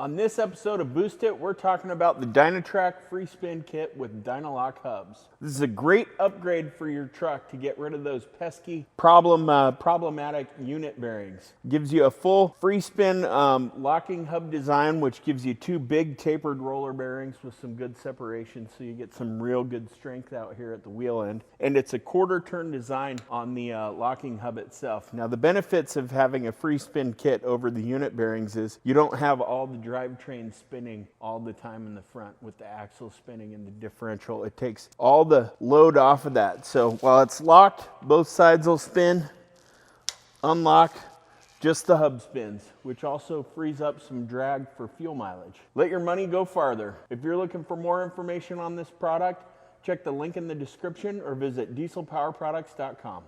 On this episode of Boost It, we're talking about the Dynatrac free spin kit with DynaLoc hubs. This is a great upgrade for your truck to get rid of those pesky problematic unit bearings. Gives you a full free spin locking hub design, which gives you two big tapered roller bearings with some good separation, so you get some real good strength out here at the wheel end. And it's a quarter turn design on the locking hub itself. Now the benefits of having a free spin kit over the unit bearings is you don't have all the drivetrain spinning all the time in the front with the axle spinning and the differential. It takes all the load off of that. So while it's locked, both sides will spin. Unlock, just the hub spins, which also frees up some drag for fuel mileage. Let your money go farther. If you're looking for more information on this product, check the link in the description or visit dieselpowerproducts.com.